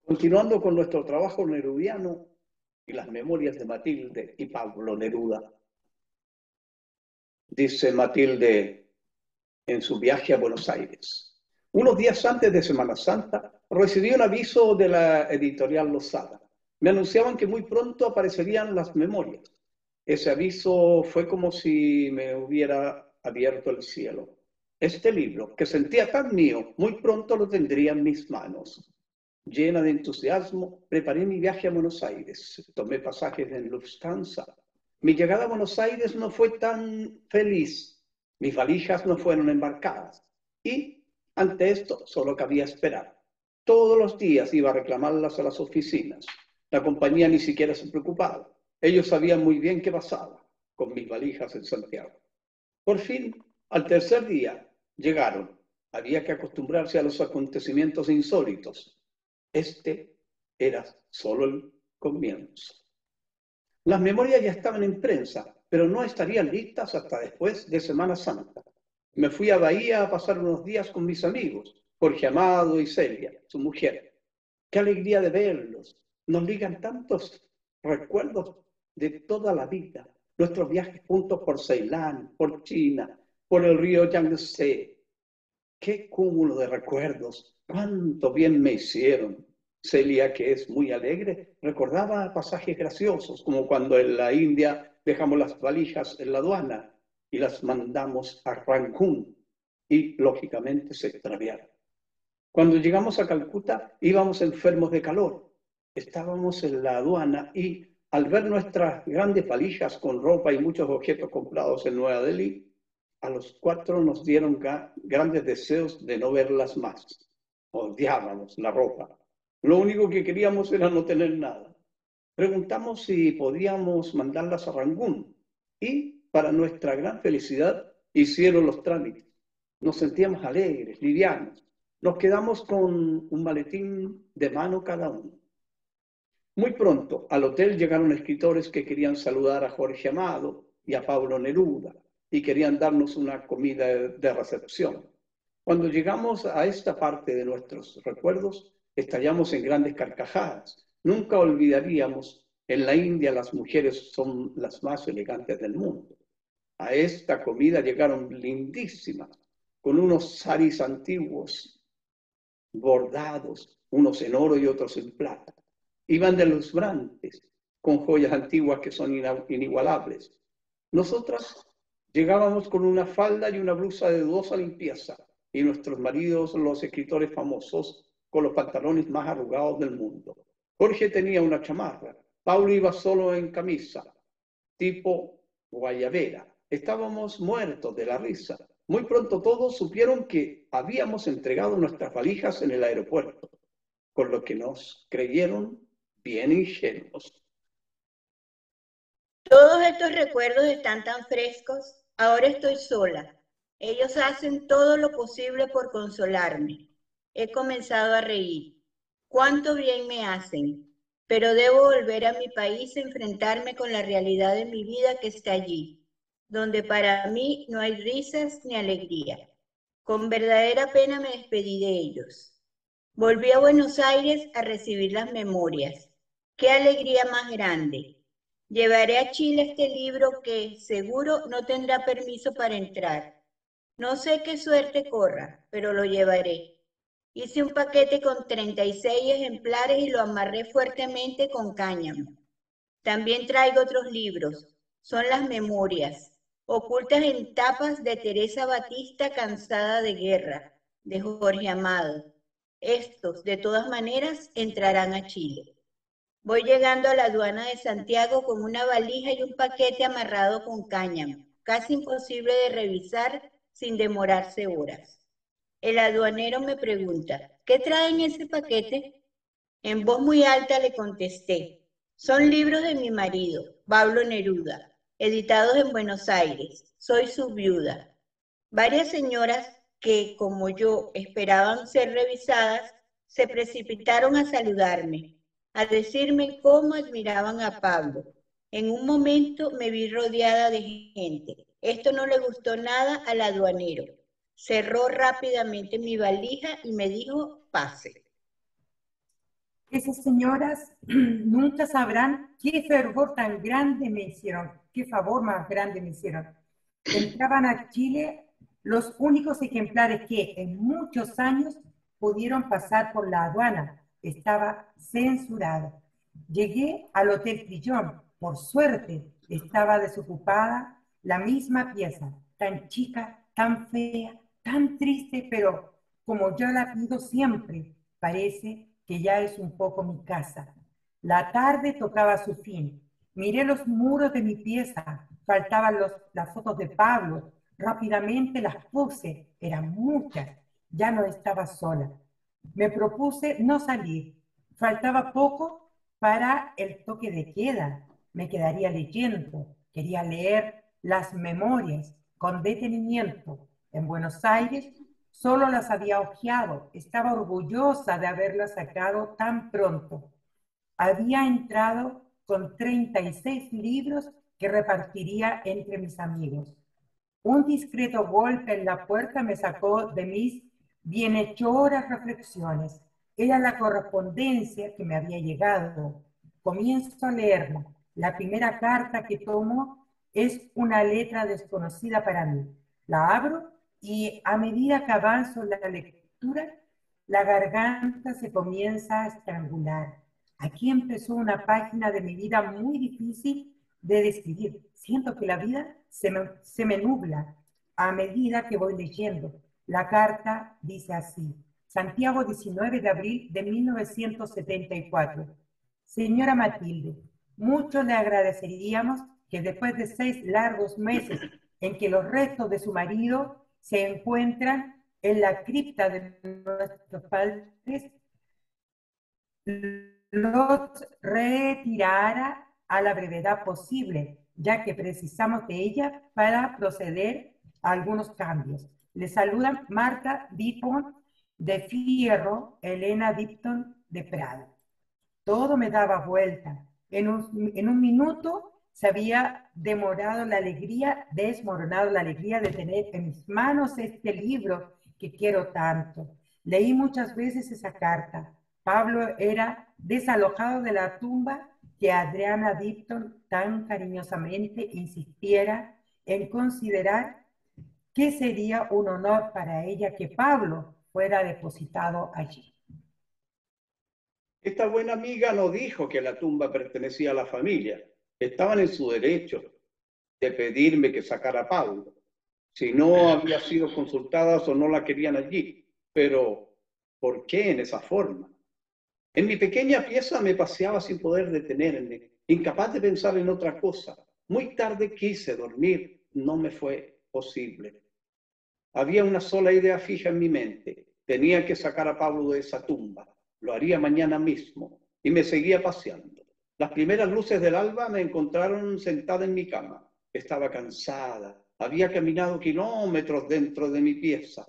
Continuando con nuestro trabajo nerudiano y las memorias de Matilde y Pablo Neruda. Dice Matilde en su viaje a Buenos Aires. Unos días antes de Semana Santa, recibí un aviso de la editorial Losada. Me anunciaban que muy pronto aparecerían las memorias. Ese aviso fue como si me hubiera abierto el cielo. Este libro, que sentía tan mío, muy pronto lo tendría en mis manos. Llena de entusiasmo, preparé mi viaje a Buenos Aires. Tomé pasajes en Lufthansa. Mi llegada a Buenos Aires no fue tan feliz. Mis valijas no fueron embarcadas. Y, ante esto, solo cabía esperar. Todos los días iba a reclamarlas a las oficinas. La compañía ni siquiera se preocupaba. Ellos sabían muy bien qué pasaba con mis valijas en Santiago. Por fin, al tercer día, llegaron. Había que acostumbrarse a los acontecimientos insólitos. Este era solo el comienzo. Las memorias ya estaban en prensa, pero no estarían listas hasta después de Semana Santa. Me fui a Bahía a pasar unos días con mis amigos, Jorge Amado y Celia, su mujer. Qué alegría de verlos. Nos ligan tantos recuerdos de toda la vida. Nuestros viajes juntos por Ceilán, por China, por el río Yangtze. Qué cúmulo de recuerdos. Cuánto bien me hicieron. Celia, que es muy alegre, recordaba pasajes graciosos, como cuando en la India dejamos las valijas en la aduana y las mandamos a Rangún y, lógicamente, se extraviaron. Cuando llegamos a Calcuta íbamos enfermos de calor. Estábamos en la aduana y, al ver nuestras grandes valijas con ropa y muchos objetos comprados en Nueva Delhi, a los 4 nos dieron grandes deseos de no verlas más. Odiábamos la ropa. Lo único que queríamos era no tener nada. Preguntamos si podíamos mandarlas a Rangún y, para nuestra gran felicidad, hicieron los trámites. Nos sentíamos alegres, livianos. Nos quedamos con un maletín de mano cada uno. Muy pronto al hotel llegaron escritores que querían saludar a Jorge Amado y a Pablo Neruda y querían darnos una comida de recepción. Cuando llegamos a esta parte de nuestros recuerdos, estallamos en grandes carcajadas. Nunca olvidaríamos, en la India las mujeres son las más elegantes del mundo. A esta comida llegaron lindísimas, con unos saris antiguos bordados, unos en oro y otros en plata. Iban deslumbrantes, con joyas antiguas que son inigualables. Nosotras llegábamos con una falda y una blusa de dudosa limpieza, y nuestros maridos, los escritores famosos, con los pantalones más arrugados del mundo. Jorge tenía una chamarra, Paulo iba solo en camisa, tipo guayabera. Estábamos muertos de la risa. Muy pronto todos supieron que habíamos entregado nuestras valijas en el aeropuerto, con lo que nos creyeron bien ingenuos. Todos estos recuerdos están tan frescos. Ahora estoy sola. Ellos hacen todo lo posible por consolarme. He comenzado a reír. Cuánto bien me hacen. Pero debo volver a mi país a enfrentarme con la realidad de mi vida que está allí, donde para mí no hay risas ni alegría. Con verdadera pena me despedí de ellos. Volví a Buenos Aires a recibir las memorias. ¡Qué alegría más grande! Llevaré a Chile este libro que seguro no tendrá permiso para entrar. No sé qué suerte corra, pero lo llevaré. Hice un paquete con 36 ejemplares y lo amarré fuertemente con cáñamo. También traigo otros libros. Son las memorias, ocultas en tapas de Teresa Batista cansada de guerra, de Jorge Amado. Estos, de todas maneras, entrarán a Chile. Voy llegando a la aduana de Santiago con una valija y un paquete amarrado con cáñamo, casi imposible de revisar sin demorarse horas. El aduanero me pregunta, ¿qué trae en ese paquete? En voz muy alta le contesté, son libros de mi marido, Pablo Neruda, editados en Buenos Aires. Soy su viuda. Varias señoras que, como yo, esperaban ser revisadas, se precipitaron a saludarme, a decirme cómo admiraban a Pablo. En un momento me vi rodeada de gente. Esto no le gustó nada al aduanero. Cerró rápidamente mi valija y me dijo, pase. Esas señoras nunca sabrán qué fervor tan grande me hicieron, qué favor más grande me hicieron. Entraban a Chile los únicos ejemplares que en muchos años pudieron pasar por la aduana. Estaba censurado. Llegué al Hotel Trillón. Por suerte, estaba desocupada la misma pieza, tan chica, tan fea, tan triste, pero como yo la pido siempre, parece que ya es un poco mi casa. La tarde tocaba su fin. Miré los muros de mi pieza, faltaban las fotos de Pablo. Rápidamente las puse, eran muchas, ya no estaba sola. Me propuse no salir. Faltaba poco para el toque de queda. Me quedaría leyendo. Quería leer las memorias con detenimiento. En Buenos Aires solo las había hojeado. Estaba orgullosa de haberlas sacado tan pronto. Había entrado con 36 libros que repartiría entre mis amigos. Un discreto golpe en la puerta me sacó de mis bienhechoras reflexiones. Era la correspondencia que me había llegado. Comienzo a leerla. La primera carta que tomo es una letra desconocida para mí. La abro y a medida que avanzo en la lectura, la garganta se comienza a estrangular. Aquí empezó una página de mi vida muy difícil de describir. Siento que la vida se me nubla a medida que voy leyendo. La carta dice así: Santiago, 19 de abril de 1974. Señora Matilde, mucho le agradeceríamos que después de 6 largos meses en que los restos de su marido se encuentran en la cripta de nuestros padres, los retirara a la brevedad posible, ya que precisamos de ella para proceder a algunos cambios. Le saludan Marta Dipon de Fierro, Elena Dipton de Prado. Todo me daba vuelta. En un minuto se había desmoronado la alegría de tener en mis manos este libro que quiero tanto. Leí muchas veces esa carta. Pablo era desalojado de la tumba que Adriana Dipton tan cariñosamente insistiera en considerar que sería un honor para ella que Pablo fuera depositado allí. Esta buena amiga no dijo que la tumba pertenecía a la familia. Estaban en su derecho de pedirme que sacara a Pablo, si no había sido consultadas o no la querían allí. Pero, ¿por qué en esa forma? En mi pequeña pieza me paseaba sin poder detenerme, incapaz de pensar en otra cosa. Muy tarde quise dormir, no me fue posible. Había una sola idea fija en mi mente: tenía que sacar a Pablo de esa tumba. Lo haría mañana mismo. Y me seguía paseando. Las primeras luces del alba me encontraron sentada en mi cama. Estaba cansada. Había caminado kilómetros dentro de mi pieza.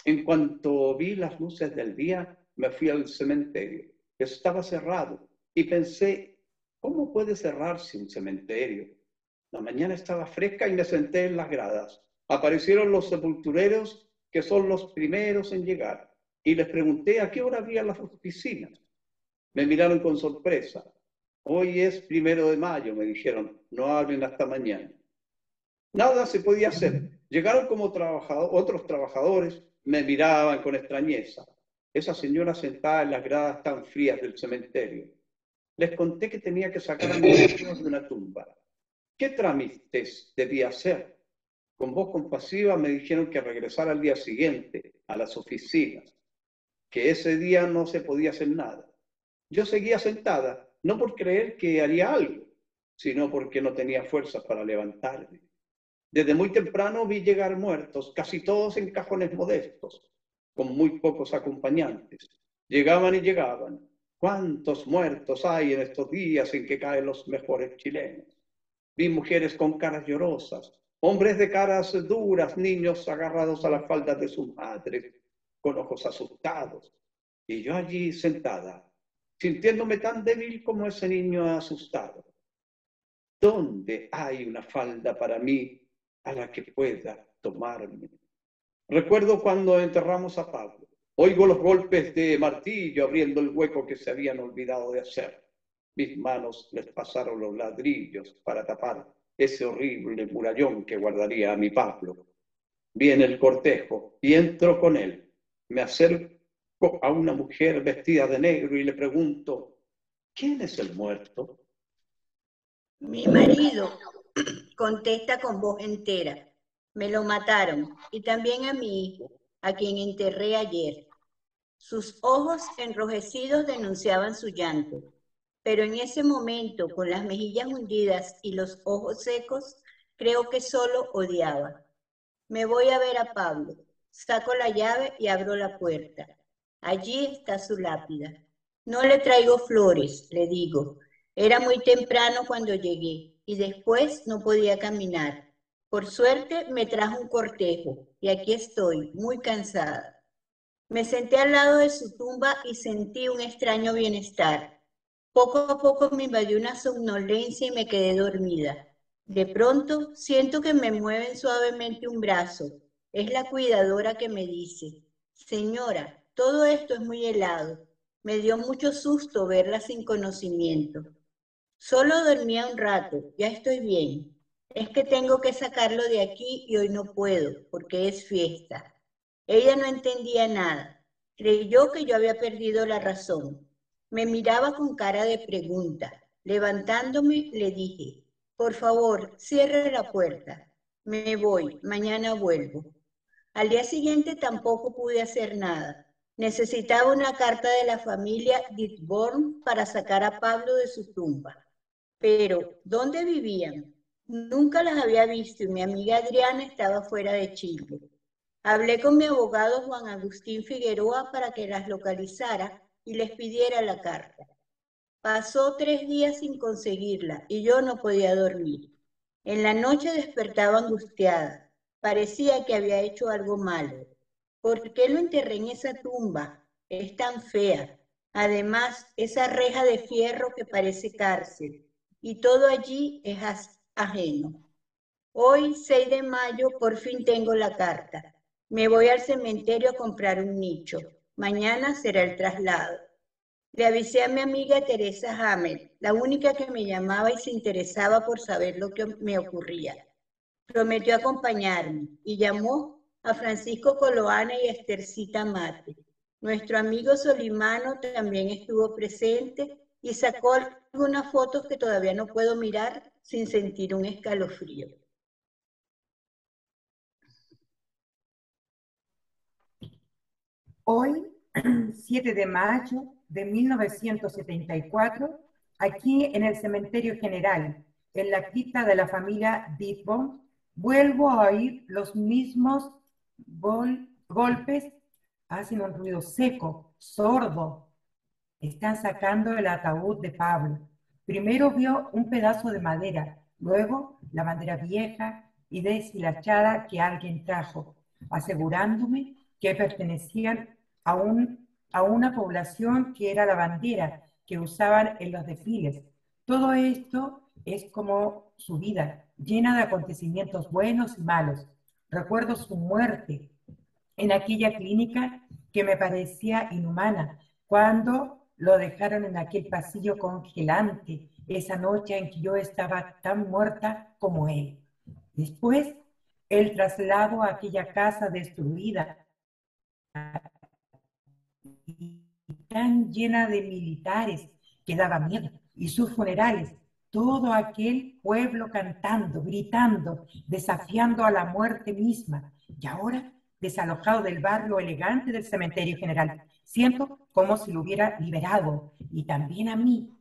En cuanto vi las luces del día, me fui al cementerio. Estaba cerrado y pensé: ¿cómo puede cerrarse un cementerio? La mañana estaba fresca y me senté en las gradas. Aparecieron los sepultureros, que son los primeros en llegar, y les pregunté a qué hora abrían las oficinas. Me miraron con sorpresa. Hoy es 1 de mayo, me dijeron, no abren hasta mañana. Nada se podía hacer. Llegaron como otros trabajadores, me miraban con extrañeza. Esa señora sentada en las gradas tan frías del cementerio. Les conté que tenía que sacar a mis hijos de una tumba. ¿Qué trámites debía hacer? Con voz compasiva me dijeron que regresara al día siguiente a las oficinas, que ese día no se podía hacer nada. Yo seguía sentada, no por creer que haría algo, sino porque no tenía fuerzas para levantarme. Desde muy temprano vi llegar muertos, casi todos en cajones modestos, con muy pocos acompañantes. Llegaban y llegaban. ¿Cuántos muertos hay en estos días en que caen los mejores chilenos? Vi mujeres con caras llorosas, hombres de caras duras, niños agarrados a las faldas de sus madres, con ojos asustados. Y yo allí sentada, sintiéndome tan débil como ese niño asustado. ¿Dónde hay una falda para mí a la que pueda tomarme? Recuerdo cuando enterramos a Pablo. Oigo los golpes de martillo abriendo el hueco que se habían olvidado de hacer. Mis manos les pasaron los ladrillos para tapar ese horrible murallón que guardaría a mi Pablo. Viene el cortejo y entro con él. Me acerco a una mujer vestida de negro y le pregunto, ¿quién es el muerto? Mi marido, contesta con voz entera. Me lo mataron, y también a mi hijo, a quien enterré ayer. Sus ojos enrojecidos denunciaban su llanto, pero en ese momento, con las mejillas hundidas y los ojos secos, creo que solo odiaba. Me voy a ver a Pablo. Saco la llave y abro la puerta. Allí está su lápida. No le traigo flores, le digo. Era muy temprano cuando llegué y después no podía caminar. Por suerte me trajo un cortejo y aquí estoy, muy cansada. Me senté al lado de su tumba y sentí un extraño bienestar. Poco a poco me invadió una somnolencia y me quedé dormida. De pronto siento que me mueven suavemente un brazo. Es la cuidadora que me dice, señora, todo esto es muy helado. Me dio mucho susto verla sin conocimiento. Solo dormía un rato, ya estoy bien. Es que tengo que sacarlo de aquí y hoy no puedo, porque es fiesta. Ella no entendía nada. Creyó que yo había perdido la razón. Me miraba con cara de pregunta. Levantándome, le dije, por favor, cierre la puerta. Me voy, mañana vuelvo. Al día siguiente tampoco pude hacer nada. Necesitaba una carta de la familia Ditborn para sacar a Pablo de su tumba. Pero, ¿dónde vivían? Nunca las había visto y mi amiga Adriana estaba fuera de Chile. Hablé con mi abogado Juan Agustín Figueroa para que las localizara y les pidiera la carta. Pasó 3 días sin conseguirla y yo no podía dormir. En la noche despertaba angustiada. Parecía que había hecho algo malo. ¿Por qué lo enterré en esa tumba? Es tan fea. Además, esa reja de fierro que parece cárcel. Y todo allí es ajeno. Hoy, 6 de mayo, por fin tengo la carta. Me voy al cementerio a comprar un nicho. Mañana será el traslado. Le avisé a mi amiga Teresa Hamel, la única que me llamaba y se interesaba por saber lo que me ocurría. Prometió acompañarme y llamó a Francisco Coloane y a Estercita Mate. Nuestro amigo Solimano también estuvo presente y sacó algunas fotos que todavía no puedo mirar sin sentir un escalofrío. Hoy, 7 de mayo de 1974, aquí en el Cementerio General, en la cripta de la familia Ditborn, vuelvo a oír los mismos golpes, hacen un ruido seco, sordo. Están sacando el ataúd de Pablo. Primero vio un pedazo de madera, luego la madera vieja y deshilachada que alguien trajo, asegurándome que pertenecían a una población que era la bandera que usaban en los desfiles. Todo esto es como su vida, llena de acontecimientos buenos y malos. Recuerdo su muerte en aquella clínica que me parecía inhumana, cuando lo dejaron en aquel pasillo congelante, esa noche en que yo estaba tan muerta como él. Después, el traslado a aquella casa destruida y tan llena de militares que daba miedo, y sus funerales, todo aquel pueblo cantando, gritando, desafiando a la muerte misma, y ahora desalojado del barrio elegante del cementerio general. Siento como si lo hubiera liberado, y también a mí,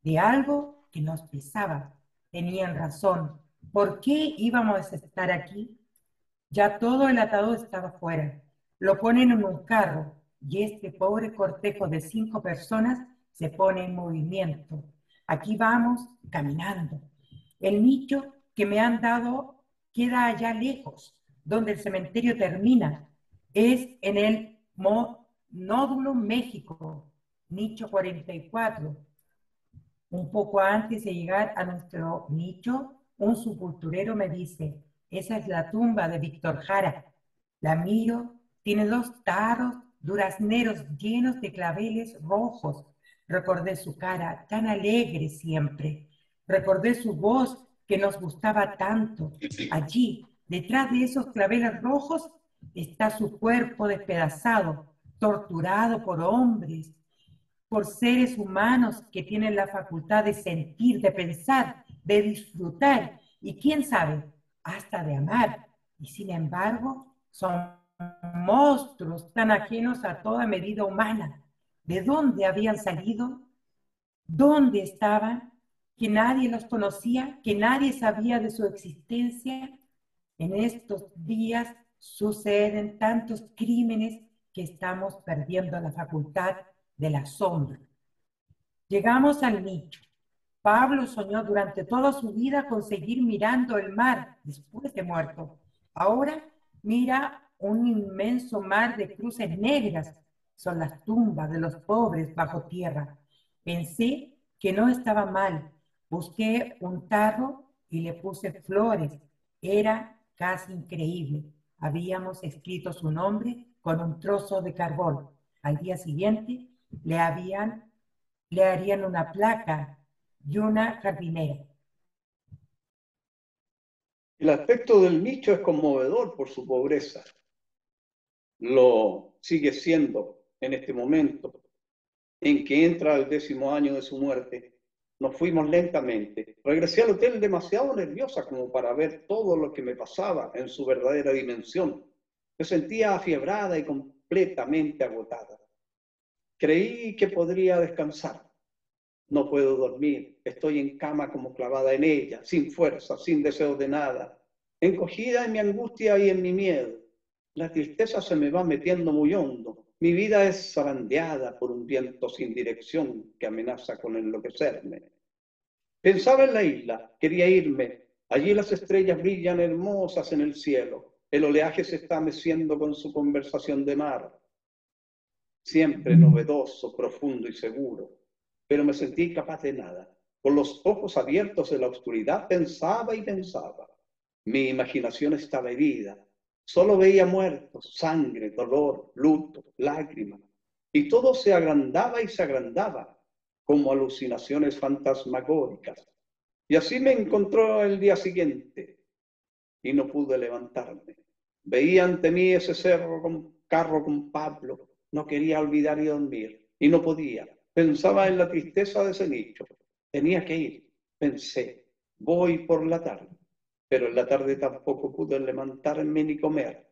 de algo que nos pesaba. Tenían razón. ¿Por qué íbamos a estar aquí? Ya todo el ataúd estaba fuera. Lo ponen en un carro y este pobre cortejo de 5 personas se pone en movimiento. Aquí vamos caminando. El nicho que me han dado queda allá lejos, donde el cementerio termina. Es en el Nódulo México, nicho 44. Un poco antes de llegar a nuestro nicho, un sepulturero me dice, esa es la tumba de Víctor Jara. La miro, tiene 2 tarros durazneros llenos de claveles rojos. Recordé su cara tan alegre siempre. Recordé su voz que nos gustaba tanto. Allí, detrás de esos claveles rojos, está su cuerpo despedazado, torturado por hombres, por seres humanos que tienen la facultad de sentir, de pensar, de disfrutar y quién sabe, hasta de amar. Y sin embargo, son monstruos tan ajenos a toda medida humana. ¿De dónde habían salido? ¿Dónde estaban? Que nadie los conocía, que nadie sabía de su existencia. En estos días suceden tantos crímenes que estamos perdiendo la facultad del asombro. Llegamos al nicho. Pablo soñó durante toda su vida con seguir mirando el mar después de muerto. Ahora mira un inmenso mar de cruces negras. Son las tumbas de los pobres bajo tierra. Pensé que no estaba mal. Busqué un tarro y le puse flores. Era casi increíble. Habíamos escrito su nombre con un trozo de carbón. Al día siguiente le harían una placa y una jardinera. El aspecto del nicho es conmovedor por su pobreza. Lo sigue siendo en este momento en que entra el 10º año de su muerte. Nos fuimos lentamente. Regresé al hotel demasiado nerviosa como para ver todo lo que me pasaba en su verdadera dimensión. Me sentía afiebrada y completamente agotada. Creí que podría descansar. No puedo dormir. Estoy en cama como clavada en ella, sin fuerza, sin deseo de nada, encogida en mi angustia y en mi miedo. La tristeza se me va metiendo muy hondo. Mi vida es zarandeada por un viento sin dirección que amenaza con enloquecerme. Pensaba en la isla, quería irme. Allí las estrellas brillan hermosas en el cielo. El oleaje se está meciendo con su conversación de mar. Siempre novedoso, profundo y seguro. Pero me sentí incapaz de nada. Con los ojos abiertos en la oscuridad pensaba y pensaba. Mi imaginación estaba herida. Solo veía muertos, sangre, dolor, luto, lágrimas. Y todo se agrandaba y se agrandaba, como alucinaciones fantasmagóricas. Y así me encontró el día siguiente, y no pude levantarme. Veía ante mí ese carro con Pablo. No quería olvidar y dormir, y no podía. Pensaba en la tristeza de ese nicho. Tenía que ir. Pensé, voy por la tarde. Pero en la tarde tampoco pude levantarme ni comer.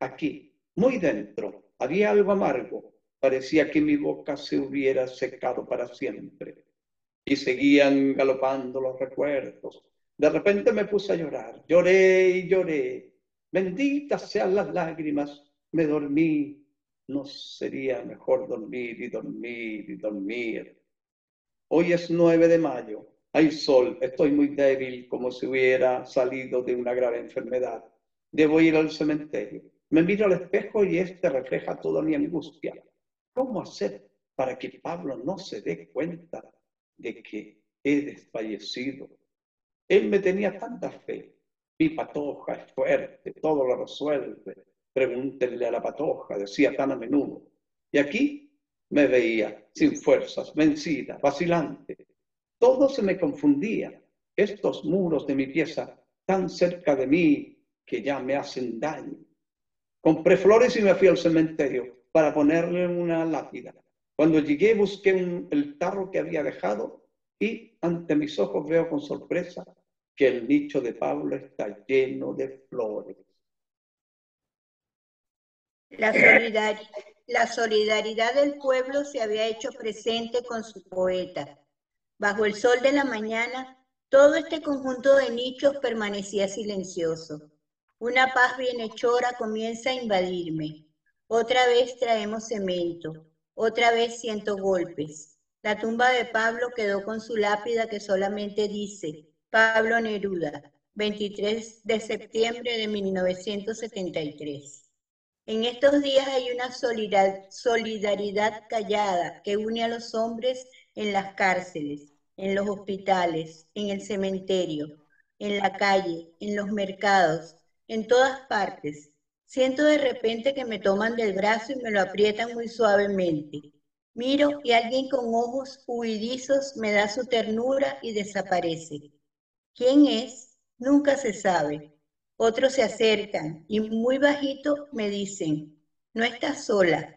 Aquí, muy dentro, había algo amargo. Parecía que mi boca se hubiera secado para siempre. Y seguían galopando los recuerdos. De repente me puse a llorar. Lloré y lloré. Benditas sean las lágrimas. Me dormí. ¿No sería mejor dormir y dormir y dormir? Hoy es 9 de mayo. Hay sol. Estoy muy débil, como si hubiera salido de una grave enfermedad. Debo ir al cementerio. Me miro al espejo y este refleja toda mi angustia. ¿Cómo hacer para que Pablo no se dé cuenta de que he desfallecido? Él me tenía tanta fe. Mi patoja es fuerte, todo lo resuelve. Pregúntenle a la patoja, decía tan a menudo. Y aquí me veía sin fuerzas, vencida, vacilante. Todo se me confundía. Estos muros de mi pieza tan cerca de mí que ya me hacen daño. Compré flores y me fui al cementerio para ponerle una lápida. Cuando llegué busqué el tarro que había dejado y ante mis ojos veo con sorpresa que el nicho de Pablo está lleno de flores. La solidaridad del pueblo se había hecho presente con su poeta. Bajo el sol de la mañana, todo este conjunto de nichos permanecía silencioso. Una paz bienhechora comienza a invadirme. Otra vez traemos cemento. Otra vez siento golpes. La tumba de Pablo quedó con su lápida que solamente dice Pablo Neruda, 23 de septiembre de 1973. En estos días hay una solidaridad callada que une a los hombres en las cárceles, en los hospitales, en el cementerio, en la calle, en los mercados, en todas partes. Siento de repente que me toman del brazo y me lo aprietan muy suavemente. Miro y alguien con ojos huidizos me da su ternura y desaparece. ¿Quién es? Nunca se sabe. Otros se acercan y muy bajito me dicen, no estás sola.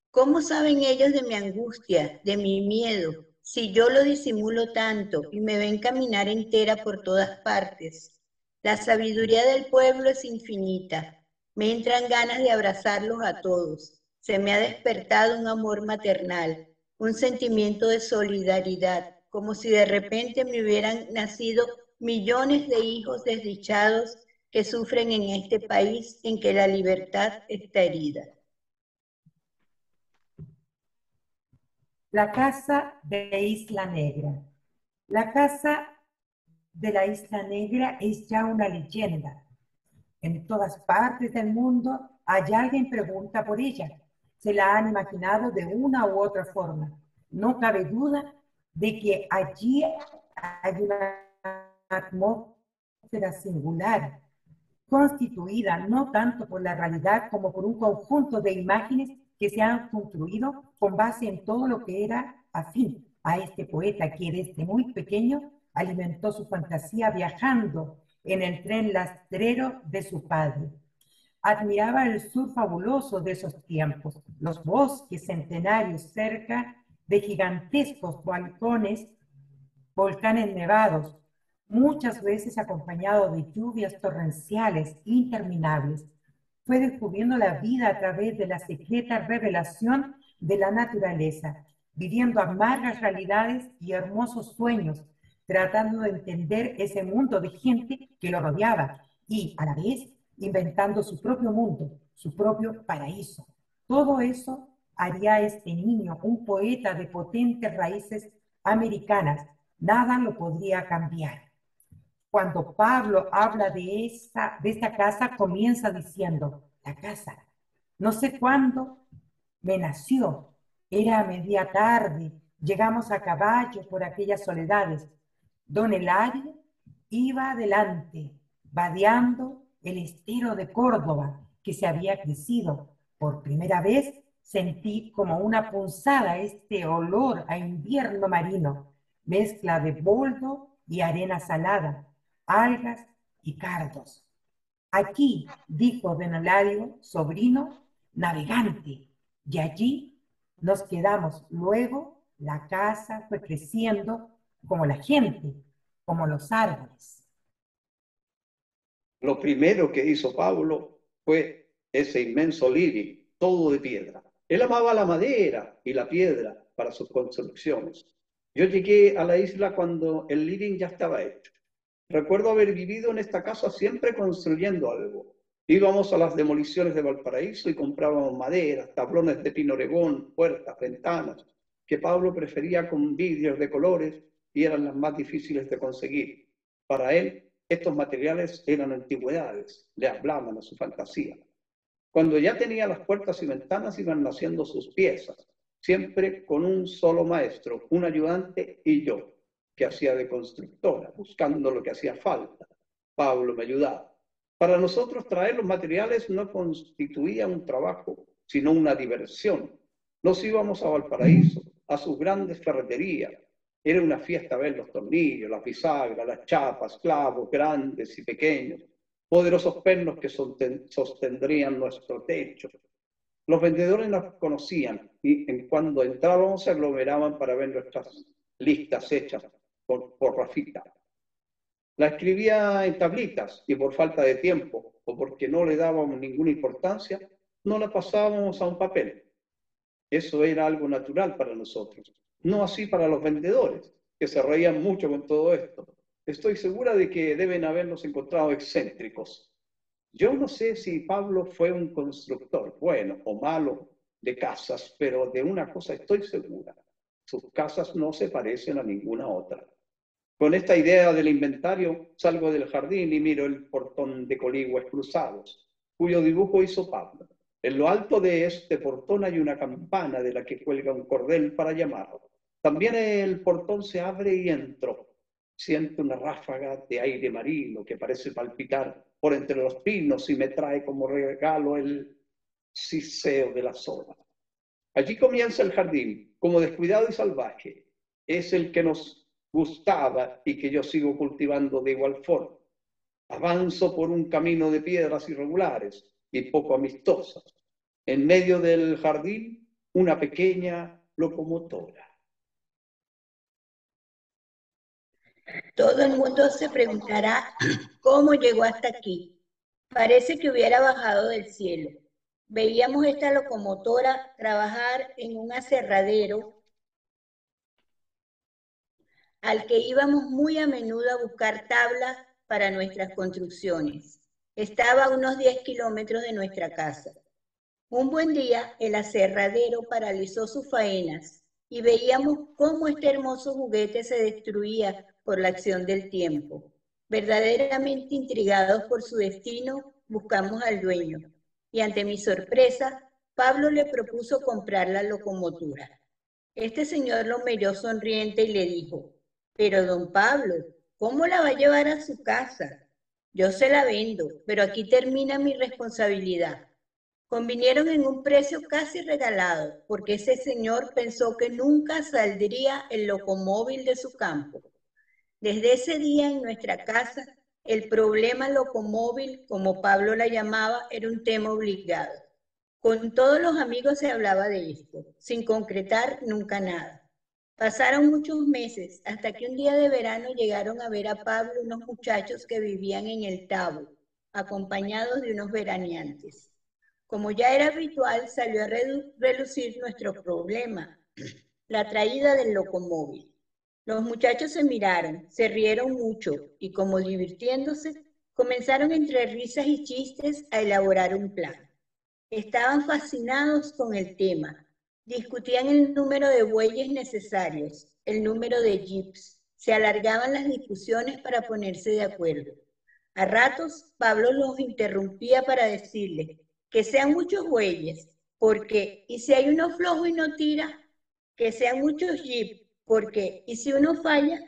¿Cómo saben ellos de mi angustia, de mi miedo, si yo lo disimulo tanto y me ven caminar entera por todas partes? La sabiduría del pueblo es infinita. Me entran ganas de abrazarlos a todos. Se me ha despertado un amor maternal, un sentimiento de solidaridad, como si de repente me hubieran nacido millones de hijos desdichados que sufren en este país en que la libertad está herida. La casa de Isla Negra. La casa de la Isla Negra es ya una leyenda. En todas partes del mundo hay alguien que pregunta por ella. Se la han imaginado de una u otra forma. No cabe duda de que allí hay una atmósfera singular, constituida no tanto por la realidad como por un conjunto de imágenes que se han construido con base en todo lo que era afín a este poeta que desde muy pequeño alimentó su fantasía viajando en el tren lastrero de su padre. Admiraba el sur fabuloso de esos tiempos, los bosques centenarios cerca de gigantescos volcanes nevados, muchas veces acompañado de lluvias torrenciales interminables. Fue descubriendo la vida a través de la secreta revelación de la naturaleza, viviendo amargas realidades y hermosos sueños, tratando de entender ese mundo de gente que lo rodeaba y, a la vez, inventando su propio mundo, su propio paraíso. Todo eso haría este niño un poeta de potentes raíces americanas. Nada lo podría cambiar. Cuando Pablo habla de esta casa, comienza diciendo, la casa. No sé cuándo me nació. Era a media tarde. Llegamos a caballo por aquellas soledades. Don Eladio iba adelante, vadeando el estero de Córdoba que se había crecido. Por primera vez sentí como una punzada este olor a invierno marino, mezcla de boldo y arena salada, algas y cardos. Aquí, dijo don Eladio, sobrino, navegante, y allí nos quedamos. Luego la casa fue creciendo como la gente, como los árboles. Lo primero que hizo Pablo fue ese inmenso living, todo de piedra. Él amaba la madera y la piedra para sus construcciones. Yo llegué a la isla cuando el living ya estaba hecho. Recuerdo haber vivido en esta casa siempre construyendo algo. Íbamos a las demoliciones de Valparaíso y comprábamos maderas, tablones de pino oregón, puertas, ventanas, que Pablo prefería con vidrios de colores y eran las más difíciles de conseguir. Para él, estos materiales eran antigüedades, le hablaban a su fantasía. Cuando ya tenía las puertas y ventanas, iban naciendo sus piezas, siempre con un solo maestro, un ayudante y yo, que hacía de constructora, buscando lo que hacía falta. Pablo me ayudaba. Para nosotros traer los materiales no constituía un trabajo, sino una diversión. Nos íbamos a Valparaíso, a sus grandes ferreterías. Era una fiesta ver los tornillos, la bisagra, las chapas, clavos grandes y pequeños, poderosos pernos que sostendrían nuestro techo. Los vendedores nos conocían y cuando entrábamos se aglomeraban para ver nuestras listas hechas por Rafita. La escribía en tablitas y por falta de tiempo o porque no le dábamos ninguna importancia, no la pasábamos a un papel. Eso era algo natural para nosotros, no así para los vendedores, que se reían mucho con todo esto. Estoy segura de que deben habernos encontrado excéntricos. Yo no sé si Pablo fue un constructor bueno o malo de casas, pero de una cosa estoy segura. Sus casas no se parecen a ninguna otra. Con esta idea del inventario, salgo del jardín y miro el portón de coligües cruzados, cuyo dibujo hizo Pablo. En lo alto de este portón hay una campana de la que cuelga un cordel para llamarlo. También el portón se abre y entro. Siento una ráfaga de aire marino que parece palpitar por entre los pinos y me trae como regalo el ciseo de las olas. Allí comienza el jardín, como descuidado y salvaje. Es el que nos gustaba y que yo sigo cultivando de igual forma. Avanzo por un camino de piedras irregulares y poco amistosas. En medio del jardín, una pequeña locomotora. Todo el mundo se preguntará cómo llegó hasta aquí. Parece que hubiera bajado del cielo. Veíamos esta locomotora trabajar en un aserradero al que íbamos muy a menudo a buscar tablas para nuestras construcciones. Estaba a unos 10 kilómetros de nuestra casa. Un buen día, el aserradero paralizó sus faenas y veíamos cómo este hermoso juguete se destruía por la acción del tiempo. Verdaderamente intrigados por su destino, buscamos al dueño y ante mi sorpresa, Pablo le propuso comprar la locomotora. Este señor lo miró sonriente y le dijo: pero don Pablo, ¿cómo la va a llevar a su casa? Yo se la vendo, pero aquí termina mi responsabilidad. Convinieron en un precio casi regalado, porque ese señor pensó que nunca saldría el locomóvil de su campo. Desde ese día en nuestra casa, el problema locomóvil, como Pablo la llamaba, era un tema obligado. Con todos los amigos se hablaba de esto, sin concretar nunca nada. Pasaron muchos meses hasta que un día de verano llegaron a ver a Pablo unos muchachos que vivían en el Tabo, acompañados de unos veraneantes. Como ya era habitual, salió a relucir nuestro problema, la traída del locomóvil. Los muchachos se miraron, se rieron mucho y, como divirtiéndose, comenzaron entre risas y chistes a elaborar un plan. Estaban fascinados con el tema. Discutían el número de bueyes necesarios, el número de jeeps. Se alargaban las discusiones para ponerse de acuerdo. A ratos, Pablo los interrumpía para decirles que sean muchos bueyes, porque, ¿y si hay uno flojo y no tira? Que sean muchos jeeps, porque, ¿y si uno falla?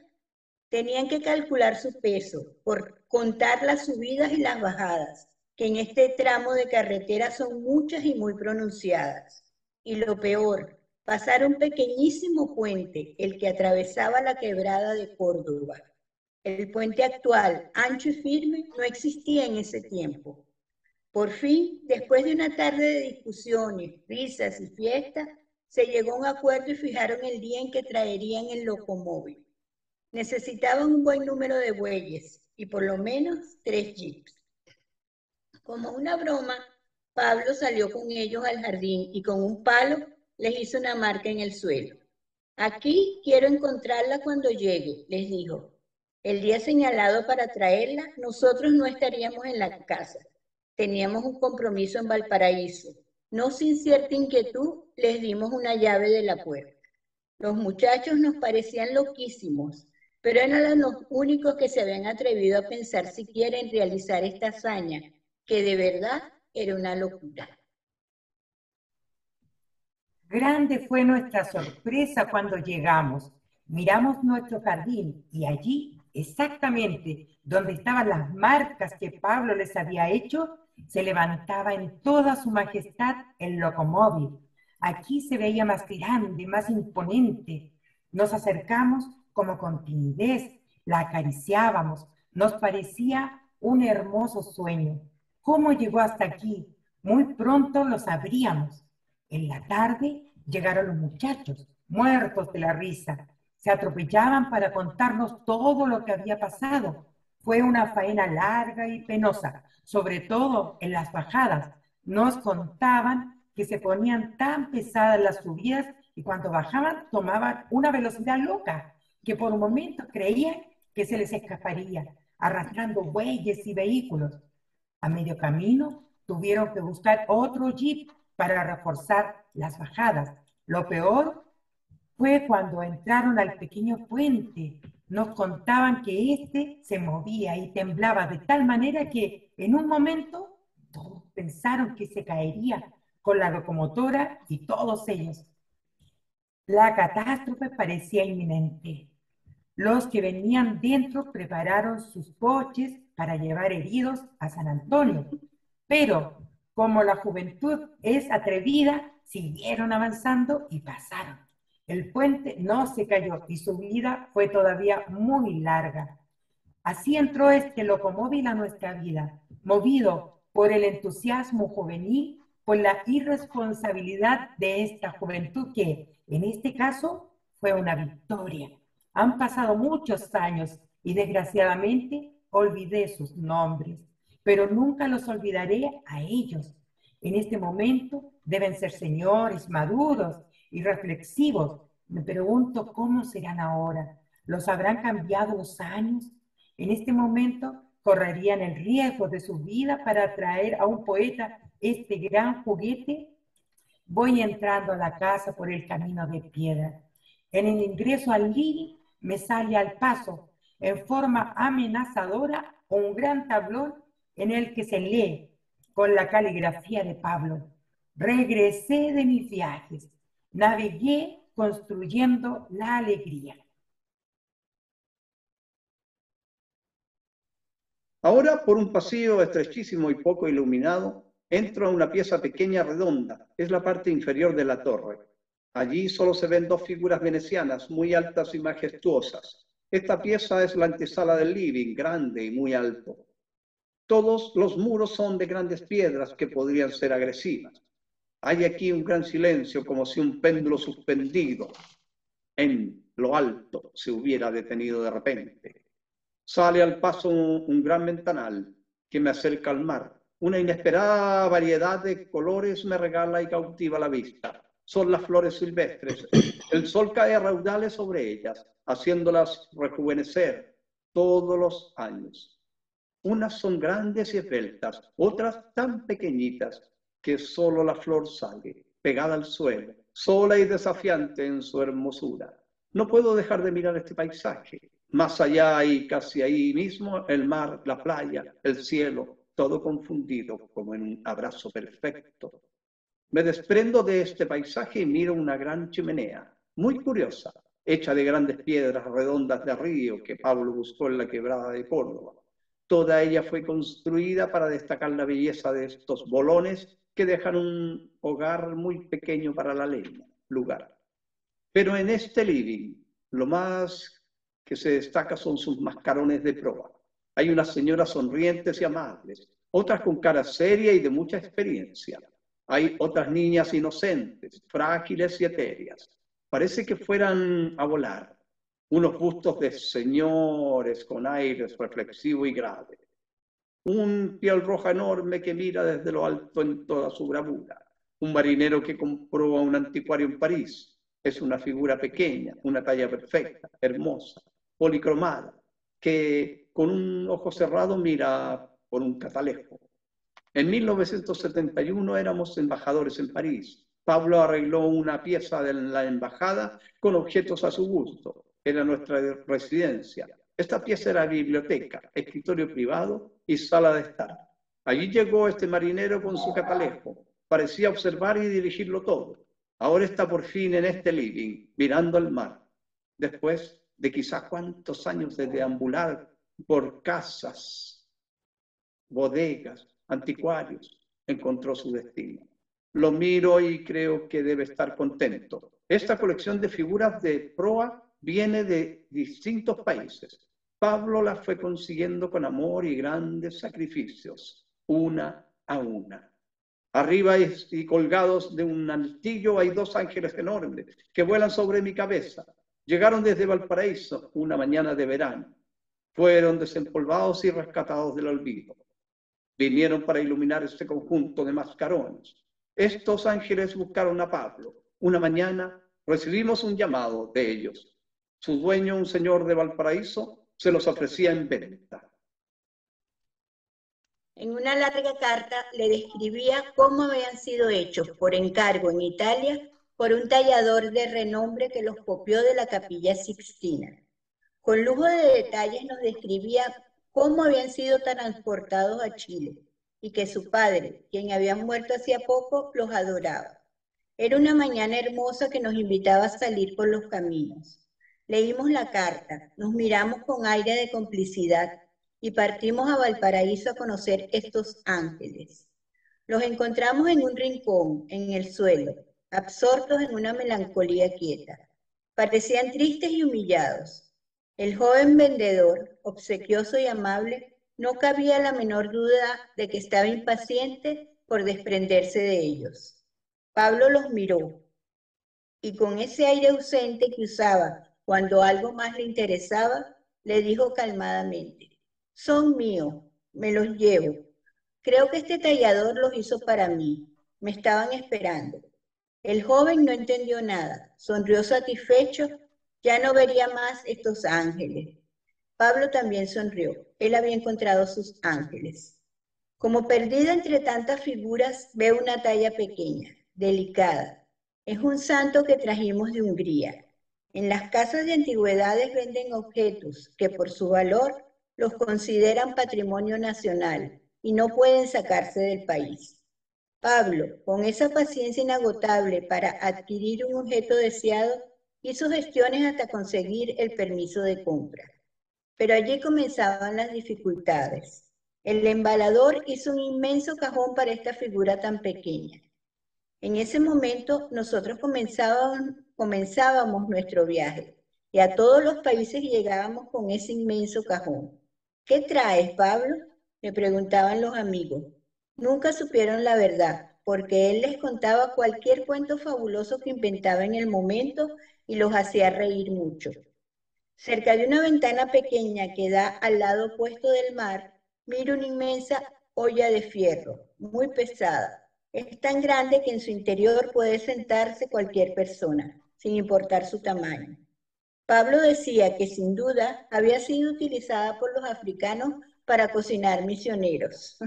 Tenían que calcular su peso, por contar las subidas y las bajadas, que en este tramo de carretera son muchas y muy pronunciadas. Y lo peor, pasar un pequeñísimo puente, el que atravesaba la quebrada de Córdoba. El puente actual, ancho y firme, no existía en ese tiempo. Por fin, después de una tarde de discusiones, risas y fiestas, se llegó a un acuerdo y fijaron el día en que traerían el locomóvil. Necesitaban un buen número de bueyes y por lo menos 3 jeeps. Como una broma, Pablo salió con ellos al jardín y con un palo les hizo una marca en el suelo. Aquí quiero encontrarla cuando llegue, les dijo. El día señalado para traerla, nosotros no estaríamos en la casa. Teníamos un compromiso en Valparaíso. No sin cierta inquietud, les dimos una llave de la puerta. Los muchachos nos parecían loquísimos, pero eran los únicos que se habían atrevido a pensar siquiera en realizar esta hazaña, que de verdad era una locura. Grande fue nuestra sorpresa cuando llegamos. Miramos nuestro jardín y allí, exactamente donde estaban las marcas que Pablo les había hecho, se levantaba en toda su majestad el locomóvil. Aquí se veía más grande, más imponente. Nos acercamos como con timidez, la acariciábamos. Nos parecía un hermoso sueño. ¿Cómo llegó hasta aquí? Muy pronto lo sabríamos. En la tarde llegaron los muchachos, muertos de la risa. Se atropellaban para contarnos todo lo que había pasado. Fue una faena larga y penosa, sobre todo en las bajadas. Nos contaban que se ponían tan pesadas las subidas y cuando bajaban tomaban una velocidad loca, que por un momento creían que se les escaparía, arrastrando bueyes y vehículos. A medio camino tuvieron que buscar otro jeep para reforzar las bajadas. Lo peor fue cuando entraron al pequeño puente. Nos contaban que éste se movía y temblaba de tal manera que en un momento todos pensaron que se caería con la locomotora y todos ellos. La catástrofe parecía inminente. Los que venían dentro prepararon sus coches para llevar heridos a San Antonio. Pero como la juventud es atrevida, siguieron avanzando y pasaron. El puente no se cayó y su vida fue todavía muy larga. Así entró este locomóvil a nuestra vida, movido por el entusiasmo juvenil, por la irresponsabilidad de esta juventud que, en este caso, fue una victoria. Han pasado muchos años y desgraciadamente olvidé sus nombres, pero nunca los olvidaré a ellos. En este momento deben ser señores maduros y reflexivos. Me pregunto cómo serán ahora. ¿Los habrán cambiado los años? En este momento correrían el riesgo de su vida para traer a un poeta este gran juguete. Voy entrando a la casa por el camino de piedra. En el ingreso al living me sale al paso, en forma amenazadora, un gran tablón en el que se lee con la caligrafía de Pablo: regresé de mis viajes, navegué construyendo la alegría. Ahora, por un pasillo estrechísimo y poco iluminado, entro a una pieza pequeña redonda. Es la parte inferior de la torre. Allí solo se ven dos figuras venecianas, muy altas y majestuosas. Esta pieza es la antesala del living, grande y muy alto. Todos los muros son de grandes piedras que podrían ser agresivas. Hay aquí un gran silencio, como si un péndulo suspendido en lo alto se hubiera detenido de repente. Sale al paso un gran ventanal que me acerca al mar. Una inesperada variedad de colores me regala y cautiva la vista. Son las flores silvestres. El sol cae a raudales sobre ellas, haciéndolas rejuvenecer todos los años. Unas son grandes y esbeltas, otras tan pequeñitas que solo la flor sale, pegada al suelo, sola y desafiante en su hermosura. No puedo dejar de mirar este paisaje. Más allá y casi ahí mismo, el mar, la playa, el cielo, todo confundido como en un abrazo perfecto. Me desprendo de este paisaje y miro una gran chimenea, muy curiosa, hecha de grandes piedras redondas de río que Pablo buscó en la quebrada de Córdoba. Toda ella fue construida para destacar la belleza de estos bolones que dejan un hogar muy pequeño para la leña, lugar. Pero en este living, lo más que se destaca son sus mascarones de proa. Hay unas señoras sonrientes y amables, otras con cara seria y de mucha experiencia. Hay otras niñas inocentes, frágiles y etéreas. Parece que fueran a volar. Unos bustos de señores con aires reflexivo y grave. Un piel roja enorme que mira desde lo alto en toda su bravura. Un marinero que compró a un anticuario en París. Es una figura pequeña, una talla perfecta, hermosa, policromada, que con un ojo cerrado mira por un catalejo. En 1971 éramos embajadores en París. Pablo arregló una pieza de la embajada con objetos a su gusto. Era nuestra residencia. Esta pieza era biblioteca, escritorio privado y sala de estar. Allí llegó este marinero con su catalejo. Parecía observar y dirigirlo todo. Ahora está por fin en este living, mirando al mar. Después de quizás cuántos años de deambular por casas, bodegas, anticuarios, encontró su destino. Lo miro y creo que debe estar contento. Esta colección de figuras de proa viene de distintos países. Pablo las fue consiguiendo con amor y grandes sacrificios, una a una. Arriba y colgados de un altillo hay dos ángeles enormes que vuelan sobre mi cabeza. Llegaron desde Valparaíso una mañana de verano. Fueron desempolvados y rescatados del olvido. Vinieron para iluminar este conjunto de mascarones. Estos ángeles buscaron a Pablo. Una mañana recibimos un llamado de ellos. Su dueño, un señor de Valparaíso, se los ofrecía en venta. En una larga carta le describía cómo habían sido hechos por encargo en Italia por un tallador de renombre que los copió de la Capilla Sixtina. Con lujo de detalles nos describía cómo habían sido transportados a Chile y que su padre, quien había muerto hacía poco, los adoraba. Era una mañana hermosa que nos invitaba a salir por los caminos. Leímos la carta, nos miramos con aire de complicidad y partimos a Valparaíso a conocer estos ángeles. Los encontramos en un rincón, en el suelo, absortos en una melancolía quieta. Parecían tristes y humillados. El joven vendedor, obsequioso y amable, no cabía la menor duda de que estaba impaciente por desprenderse de ellos. Pablo los miró y con ese aire ausente que usaba cuando algo más le interesaba, le dijo calmadamente: son míos, me los llevo. Creo que este tallador los hizo para mí. Me estaban esperando. El joven no entendió nada. Sonrió satisfecho. Ya no vería más estos ángeles. Pablo también sonrió. Él había encontrado sus ángeles. Como perdida entre tantas figuras, ve una talla pequeña, delicada. Es un santo que trajimos de Hungría. En las casas de antigüedades venden objetos que por su valor los consideran patrimonio nacional y no pueden sacarse del país. Pablo, con esa paciencia inagotable para adquirir un objeto deseado, hizo gestiones hasta conseguir el permiso de compra. Pero allí comenzaban las dificultades. El embalador hizo un inmenso cajón para esta figura tan pequeña. En ese momento nosotros comenzábamos nuestro viaje y a todos los países llegábamos con ese inmenso cajón. ¿Qué traes, Pablo?, le preguntaban los amigos. Nunca supieron la verdad, porque él les contaba cualquier cuento fabuloso que inventaba en el momento y los hacía reír mucho. Cerca de una ventana pequeña que da al lado opuesto del mar, miro una inmensa olla de fierro, muy pesada. Es tan grande que en su interior puede sentarse cualquier persona, sin importar su tamaño. Pablo decía que sin duda había sido utilizada por los africanos para cocinar misioneros.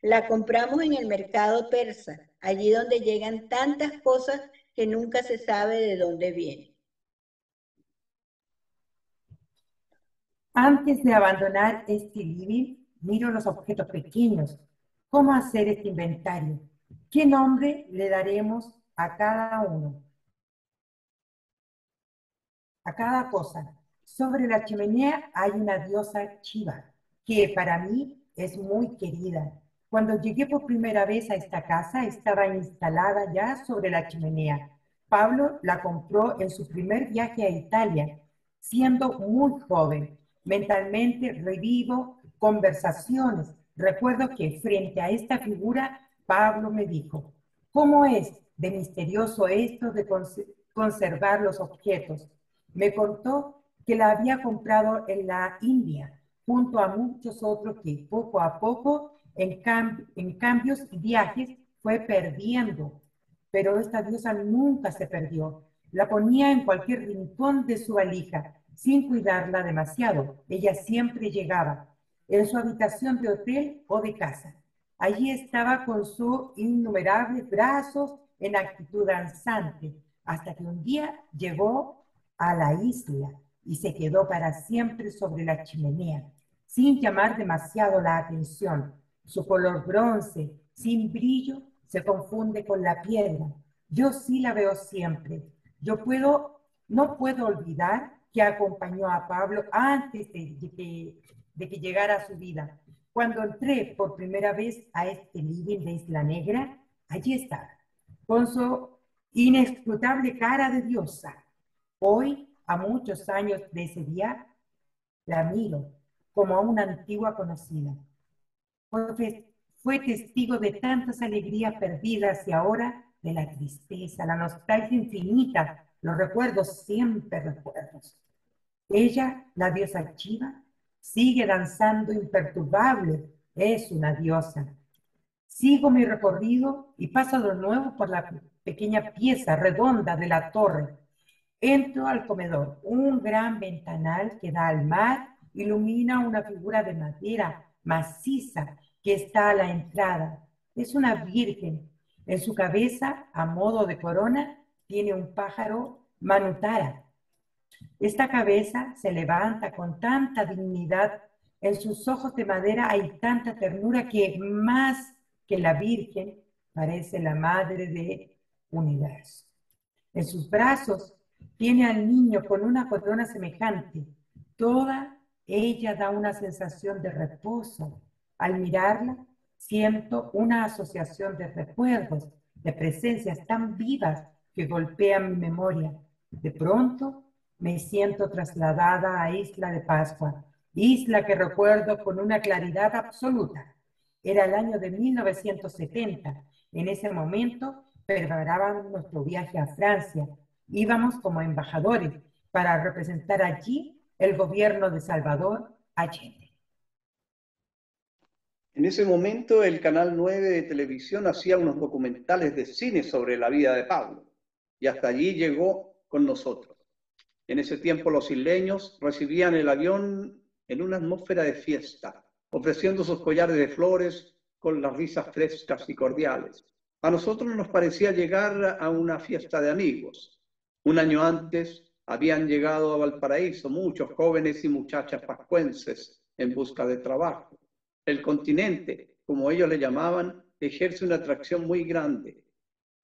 La compramos en el mercado persa, allí donde llegan tantas cosas que nunca se sabe de dónde vienen. Antes de abandonar este living, miro los objetos pequeños. ¿Cómo hacer este inventario? ¿Qué nombre le daremos a cada uno? A cada cosa. Sobre la chimenea hay una diosa Shiva, que para mí es muy querida. Cuando llegué por primera vez a esta casa, estaba instalada ya sobre la chimenea. Pablo la compró en su primer viaje a Italia, siendo muy joven. Mentalmente revivo conversaciones. Recuerdo que frente a esta figura, Pablo me dijo: ¿cómo es de misterioso esto de conservar los objetos? Me contó que la había comprado en la India, junto a muchos otros que poco a poco, en cambios y viajes, fue perdiendo. Pero esta diosa nunca se perdió. La ponía en cualquier rincón de su valija, sin cuidarla demasiado. Ella siempre llegaba, en su habitación de hotel o de casa. Allí estaba con sus innumerables brazos en actitud danzante, hasta que un día llegó a la isla y se quedó para siempre sobre la chimenea, sin llamar demasiado la atención. Su color bronce, sin brillo, se confunde con la piedra. Yo sí la veo siempre. No puedo olvidar que acompañó a Pablo antes de que llegara a su vida. Cuando entré por primera vez a este living de Isla Negra, allí estaba, con su inescrutable cara de diosa. Hoy, a muchos años de ese día, la miro como a una antigua conocida. Fue testigo de tantas alegrías perdidas y ahora de la tristeza, la nostalgia infinita, los recuerdos, siempre recuerdos. Ella, la diosa Shiva, sigue danzando imperturbable, es una diosa. Sigo mi recorrido y paso de nuevo por la pequeña pieza redonda de la torre. Entro al comedor. Un gran ventanal que da al mar ilumina una figura de madera maciza que está a la entrada. Es una virgen. En su cabeza, a modo de corona, tiene un pájaro manutara. Esta cabeza se levanta con tanta dignidad. En sus ojos de madera hay tanta ternura que más que la Virgen parece la madre del universo. En sus brazos tiene al niño con una corona semejante. Toda Ella da una sensación de reposo. Al mirarla, siento una asociación de recuerdos, de presencias tan vivas que golpean mi memoria. De pronto, me siento trasladada a Isla de Pascua, isla que recuerdo con una claridad absoluta. Era el año de 1970. En ese momento preparaban nuestro viaje a Francia. Íbamos como embajadores para representar allí el gobierno de Salvador Allende. En ese momento el Canal 9 de televisión hacía unos documentales de cine sobre la vida de Pablo y hasta allí llegó con nosotros. En ese tiempo los isleños recibían el avión en una atmósfera de fiesta, ofreciendo sus collares de flores con las risas frescas y cordiales. A nosotros nos parecía llegar a una fiesta de amigos. Un año antes habían llegado a Valparaíso muchos jóvenes y muchachas pascuenses en busca de trabajo. El continente, como ellos le llamaban, ejerce una atracción muy grande.